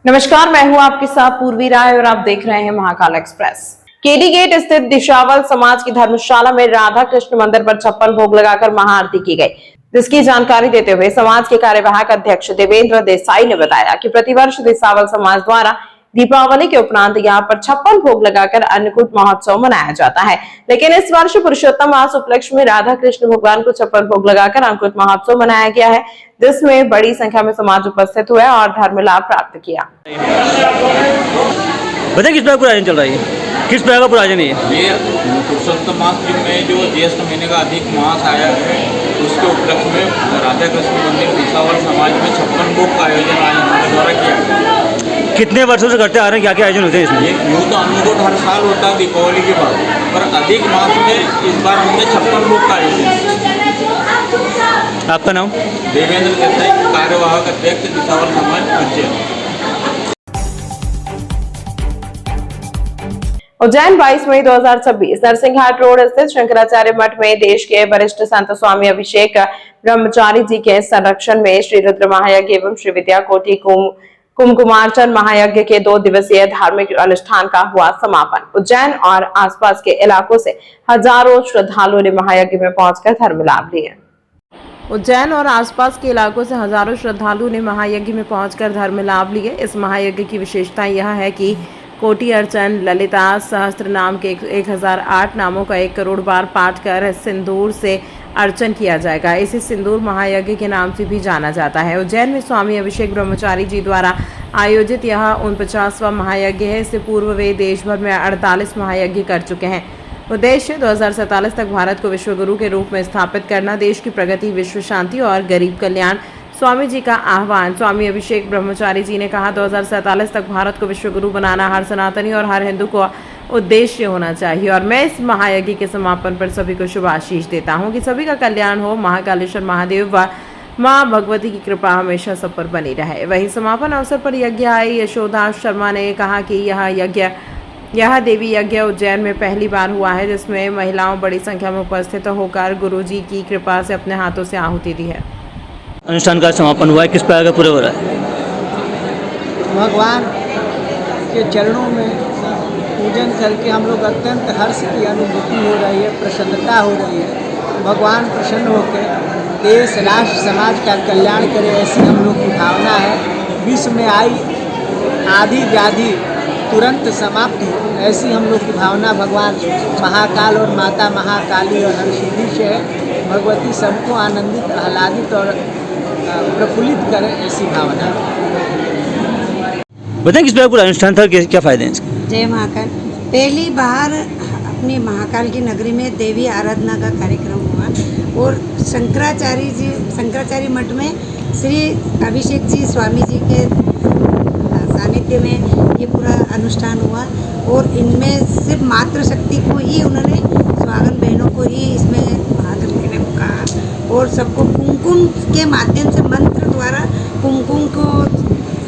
नमस्कार, मैं हूं आपके साथ पूर्वी राय और आप देख रहे हैं महाकाल एक्सप्रेस। केडी गेट स्थित दिशावल समाज की धर्मशाला में राधा कृष्ण मंदिर पर 56 भोग लगाकर महाआरती की गई, जिसकी जानकारी देते हुए समाज के कार्यवाहक अध्यक्ष देवेंद्र देसाई ने बताया कि प्रतिवर्ष दिशावल समाज द्वारा दीपावली के उपरांत यहाँ पर 56 भोग लगाकर अन्नकूट महोत्सव मनाया जाता है। लेकिन इस वर्ष पुरुषोत्तम मास उपलक्ष्य में राधा कृष्ण भगवान को 56 भोग लगाकर अन्नकूट महोत्सव मनाया गया है, जिसमें बड़ी संख्या में समाज उपस्थित हुए और धर्म लाभ प्राप्त किया। बताइए किस प्रकार का आयोजन चल रहा है, किस प्रकार का पूरा आयोजन है ये पुरुषोत्तम मास में जो ज्येष्ठ महीने का अधिक मास आया है, उसके उपलक्ष्य में राधा कृष्ण मंदिर दिशावल समाज में 56 भोग का आयोजन आज हमारे द्वारा किया गया। कितने वर्षों से करते आ रहे हैं, क्या क्या आयोजन होते हैं इसमें? यूँ तो अन्नकूट हर साल होता है दीपावली के बाद, पर अधिक मास में इस बार हमने 56 भोग का आयोजन किया। आपका नाम? देवेंद्र देसाई, कार्यवाहक अध्यक्ष दिशावल समाज उज्जैन। उज्जैन 22 मई 2026 नरसिंहघाट रोड स्थित शंकराचार्य मठ में देश के वरिष्ठ संत स्वामी अभिषेक ब्रह्मचारी जी के संरक्षण में श्री रुद्र महायज्ञ एवं श्री विद्या कोटि कुमकुमार्चन महायज्ञ के 2 दिवसीय धार्मिक अनुष्ठान का हुआ समापन। उज्जैन और आसपास के इलाकों से हजारों श्रद्धालुओं ने महायज्ञ में पहुंचकर धर्म लाभ लिया। उज्जैन और आसपास के इलाकों से हजारों श्रद्धालुओं ने महायज्ञ में पहुंचकर धर्म लाभ लिए। इस महायज्ञ की विशेषता यह है कि कोटि अर्चन ललिता सहस्त्र नाम के 1008 नामों का 1 करोड़ बार पाठ कर सिंदूर से अर्चन किया जाएगा। इसे सिंदूर महायज्ञ के नाम से भी जाना जाता है। उज्जैन में स्वामी अभिषेक ब्रह्मचारी जी द्वारा आयोजित यह 49वां महायज्ञ है। इससे पूर्व वे देश भर में 48 महायज्ञ कर चुके हैं। उद्देश्य 2047 तक भारत को विश्वगुरु के रूप में स्थापित करना, देश की प्रगति, विश्व शांति और गरीब कल्याण। स्वामी जी का आह्वान। स्वामी अभिषेक ब्रह्मचारी जी ने कहा, 2047 तक भारत को विश्वगुरु बनाना हर सनातनी और हर हिंदू को उद्देश्य होना चाहिए और मैं इस महायज्ञ के समापन पर सभी को शुभ आशीष देता हूं कि सभी का कल्याण हो। महाकालेश्वर महादेव व मां भगवती की कृपा हमेशा सब पर बनी रहे। वहीं समापन अवसर पर यज्ञ आई यशोदा शर्मा ने कहा कि यह देवी यज्ञ उज्जैन में पहली बार हुआ है, जिसमें महिलाओं बड़ी संख्या में उपस्थित होकर गुरु जी की कृपा से अपने हाथों से आहुति दी है। अनुष्ठान का समापन हुआ है, किस प्रकार का पूरा हो रहा है? भगवान के चरणों में पूजन करके हम लोग अत्यंत हर्ष की अनुभूति हो रही है, प्रसन्नता हो रही है। भगवान प्रसन्न होकर देश राष्ट्र समाज का कल्याण करे, ऐसी हम लोग की भावना है। विश्व में आई आदि व्याधि तुरंत समाप्त हो, ऐसी हम लोग की भावना भगवान महाकाल और माता महाकाली और हरसिद्धि से है। भगवती सबको आनंदित, आह्लादित और प्रफुल्लित करें, ऐसी भावना। बताएं किस प्रकार पूरा अनुष्ठान था, क्या फायदे हैं इसके? जय महाकाल। पहली बार अपनी महाकाल की नगरी में देवी आराधना का कार्यक्रम हुआ और शंकराचार्य मठ में श्री अभिषेक जी स्वामी जी के सानिध्य में ये पूरा अनुष्ठान हुआ और इनमें सिर्फ मातृशक्ति को ही उन्होंने, सुहागन बहनों को ही इसमें भाग लेने को कहा और सबको कुमकुम के माध्यम से मंत्र द्वारा कुमकुम को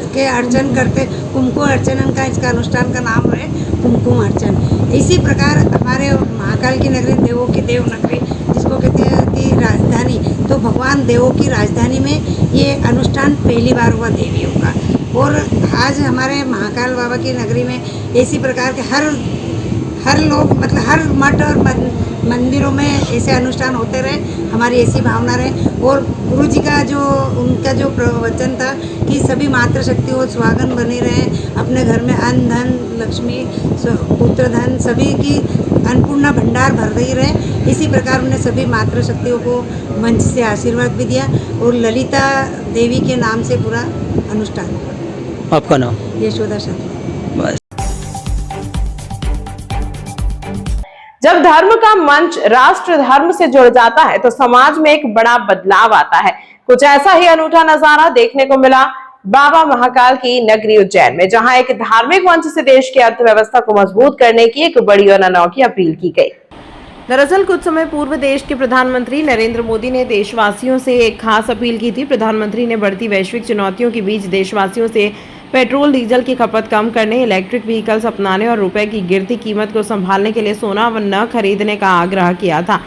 के अर्चन करते। कुमकुम अर्चन का इसका अनुष्ठान का नाम है कुमकुम अर्चन। इसी प्रकार हमारे महाकाल की नगरी देवों की देव नगरी, जिसको कहते हैं कि राजधानी, तो भगवान देवों की राजधानी में ये अनुष्ठान पहली बार हुआ देवियों का। और आज हमारे महाकाल बाबा की नगरी में इसी प्रकार के हर लोग, मतलब हर मठ और मंदिरों में ऐसे अनुष्ठान होते रहे, हमारी ऐसी भावना रहे। और गुरु जी का उनका जो प्रवचन था कि सभी मातृशक्ति और सुहागन बने रहे, अपने घर में अन्न धन लक्ष्मी पुत्र धन सभी की अन्नपूर्णा भंडार भर रही रहे। इसी प्रकार उन्होंने सभी मातृशक्तियों को मंच से आशीर्वाद भी दिया और ललिता देवी के नाम से पूरा अनुष्ठान हुआ। आपका नाम? यशोदा शर्मा। जब धर्म का मंच राष्ट्र धर्म से जुड़ जाता है तो समाज में एक बड़ा बदलाव आता है। कुछ ऐसा ही अनूठा नजारा देखने को मिला बाबा महाकाल की नगरी उज्जैन में, जहां एक धार्मिक मंच से देश की अर्थव्यवस्था को मजबूत करने की एक बड़ी और अनोखी अपील की गई। दरअसल कुछ समय पूर्व देश के प्रधानमंत्री नरेंद्र मोदी ने देशवासियों से एक खास अपील की थी। प्रधानमंत्री ने बढ़ती वैश्विक चुनौतियों के बीच देशवासियों से पेट्रोल डीजल की खपत कम करने, इलेक्ट्रिक व्हीकल्स अपनाने और रुपए की गिरती कीमत को संभालने के लिए सोना न खरीदने का आग्रह किया था।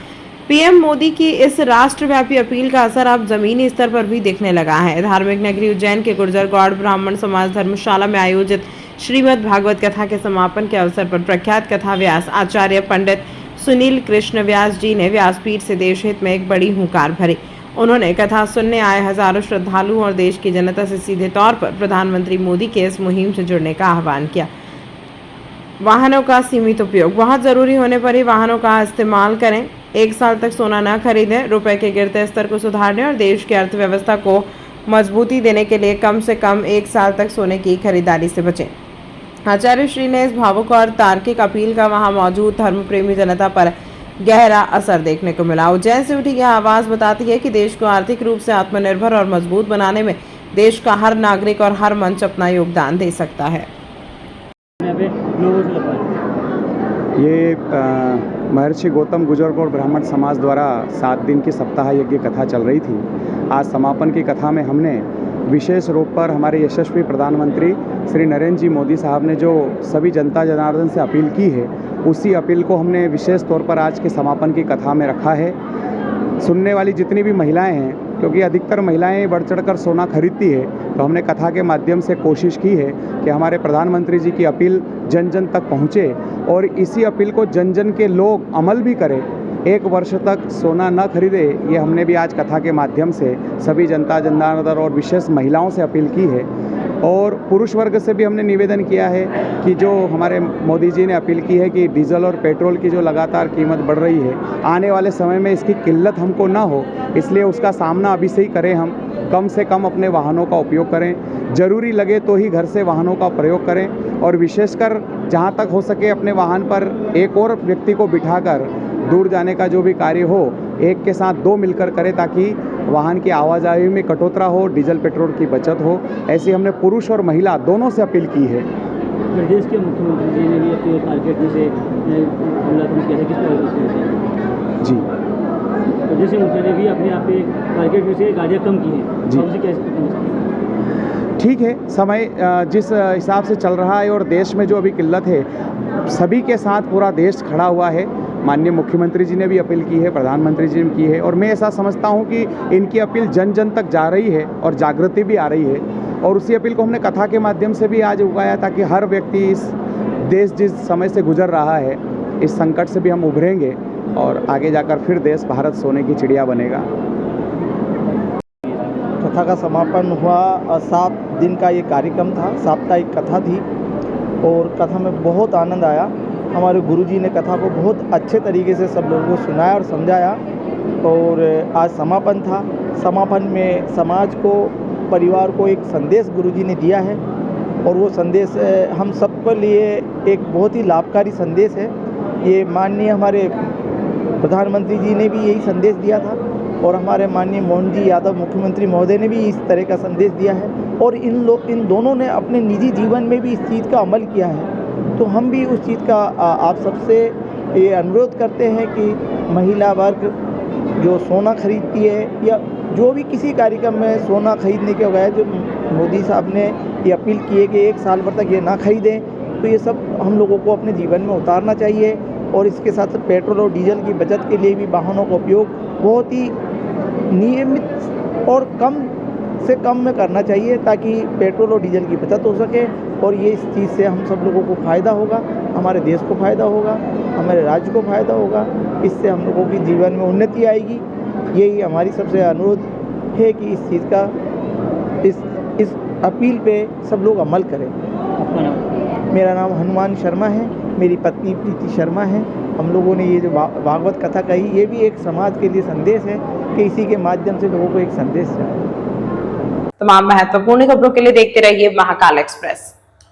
पीएम मोदी की इस राष्ट्रव्यापी अपील का असर अब जमीनी स्तर पर भी दिखने लगा है। धार्मिक नगरी उज्जैन के गुर्जर गौड़ ब्राह्मण समाज धर्मशाला में आयोजित श्रीमद् भागवत कथा के समापन के अवसर पर प्रख्यात कथा व्यास आचार्य पंडित सुनील कृष्ण व्यास जी ने व्यासपीठ से देश हित में एक बड़ी हुंकार भरी। उन्होंने कथा सुनने आए हजारों श्रद्धालुओं और देश की जनता से सीधे तौर पर प्रधानमंत्री मोदी के इस मुहिम से जुड़ने का आह्वान किया। वाहनों का सीमित उपयोग, बहुत जरूरी होने पर ही वाहनों का इस्तेमाल करें। 1 साल तक सोना न खरीदें। रुपए के गिरते स्तर को सुधारने और देश की अर्थव्यवस्था को मजबूती देने के लिए कम से कम 1 साल तक सोने की खरीदारी से बचें। आचार्य श्री ने इस भावुक और तार्किक अपील का वहां मौजूद धर्मप्रेमी जनता पर गहरा असर देखने को मिला। उज्जैन से उठी यह आवाज बताती है कि देश को आर्थिक रूप से आत्मनिर्भर और मजबूत बनाने में देश का हर नागरिक और हर मंच अपना योगदान दे सकता है। ये महर्षि गौतम गुर्जर गौड़ ब्राह्मण समाज द्वारा 7 दिन की सप्ताह यज्ञ कथा चल रही थी। आज समापन की कथा में हमने विशेष रूप पर हमारे यशस्वी प्रधानमंत्री श्री नरेंद्र जी मोदी साहब ने जो सभी जनता जनार्दन से अपील की है, उसी अपील को हमने विशेष तौर पर आज के समापन की कथा में रखा है। सुनने वाली जितनी भी महिलाएं हैं, क्योंकि अधिकतर महिलाएं बढ़ चढ़कर सोना खरीदती है, तो हमने कथा के माध्यम से कोशिश की है कि हमारे प्रधानमंत्री जी की अपील जन जन तक पहुँचे और इसी अपील को जन जन के लोग अमल भी करें। 1 वर्ष तक सोना न खरीदे, ये हमने भी आज कथा के माध्यम से सभी जनता जनार्दन और विशेष महिलाओं से अपील की है। और पुरुष वर्ग से भी हमने निवेदन किया है कि जो हमारे मोदी जी ने अपील की है कि डीजल और पेट्रोल की जो लगातार कीमत बढ़ रही है, आने वाले समय में इसकी किल्लत हमको ना हो, इसलिए उसका सामना अभी से ही करें। हम कम से कम अपने वाहनों का उपयोग करें, ज़रूरी लगे तो ही घर से वाहनों का प्रयोग करें और विशेषकर जहाँ तक हो सके अपने वाहन पर एक और व्यक्ति को बिठाकर दूर जाने का जो भी कार्य हो, एक के साथ 2 मिलकर करें ताकि वाहन की आवाजाही में कटौती हो, डीजल पेट्रोल की बचत हो। ऐसी हमने पुरुष और महिला दोनों से अपील की है। प्रदेश के मुख्यमंत्री जी ने भी अपने टारगेट में से जी, प्रदेश के मुख्यमंत्री ने भी अपने आप पे टारगेट में से गाड़ियाँ कम की हैं जी। उसे कैसे? ठीक है, समय जिस हिसाब से चल रहा है और देश में जो अभी किल्लत है, सभी के साथ पूरा देश खड़ा हुआ है। माननीय मुख्यमंत्री जी ने भी अपील की है, प्रधानमंत्री जी ने की है और मैं ऐसा समझता हूं कि इनकी अपील जन जन तक जा रही है और जागृति भी आ रही है। और उसी अपील को हमने कथा के माध्यम से भी आज उगाया ताकि हर व्यक्ति इस देश जिस समय से गुजर रहा है, इस संकट से भी हम उभरेंगे और आगे जाकर फिर देश भारत सोने की चिड़िया बनेगा। कथा का समापन हुआ। 7 दिन का ये कार्यक्रम था, साप्ताहिक कथा थी और कथा में बहुत आनंद आया। हमारे गुरुजी ने कथा को बहुत अच्छे तरीके से सब लोगों को सुनाया और समझाया। और आज समापन था। समापन में समाज को, परिवार को एक संदेश गुरुजी ने दिया है और वो संदेश हम सबके लिए एक बहुत ही लाभकारी संदेश है। ये माननीय हमारे प्रधानमंत्री जी ने भी यही संदेश दिया था और हमारे माननीय मोहन जी यादव मुख्यमंत्री महोदय ने भी इस तरह का संदेश दिया है और इन दोनों ने अपने निजी जीवन में भी इस चीज़ का अमल किया है। तो हम भी उस चीज़ का आप सबसे ये अनुरोध करते हैं कि महिला वर्ग जो सोना खरीदती है या जो भी किसी कार्यक्रम में सोना खरीदने के बगैर जो मोदी साहब ने ये अपील की है कि 1 साल भर तक ये ना खरीदें, तो ये सब हम लोगों को अपने जीवन में उतारना चाहिए। और इसके साथ साथ पेट्रोल और डीजल की बचत के लिए भी वाहनों का उपयोग बहुत ही नियमित और कम से कम में करना चाहिए ताकि पेट्रोल और डीजल की बचत हो सके। और ये इस चीज़ से हम सब लोगों को फ़ायदा होगा, हमारे देश को फ़ायदा होगा, हमारे राज्य को फ़ायदा होगा, इससे हम लोगों की जीवन में उन्नति आएगी। यही हमारी सबसे अनुरोध है कि इस चीज़ का इस अपील पे सब लोग अमल करें। मेरा नाम हनुमान शर्मा है, मेरी पत्नी प्रीति शर्मा है। हम लोगों ने ये जो भागवत कथा कही, ये भी एक समाज के लिए संदेश है कि इसी के माध्यम से लोगों को एक संदेश जाए। तमाम महत्वपूर्ण खबरों के लिए देखते रहिए महाकाल एक्सप्रेस।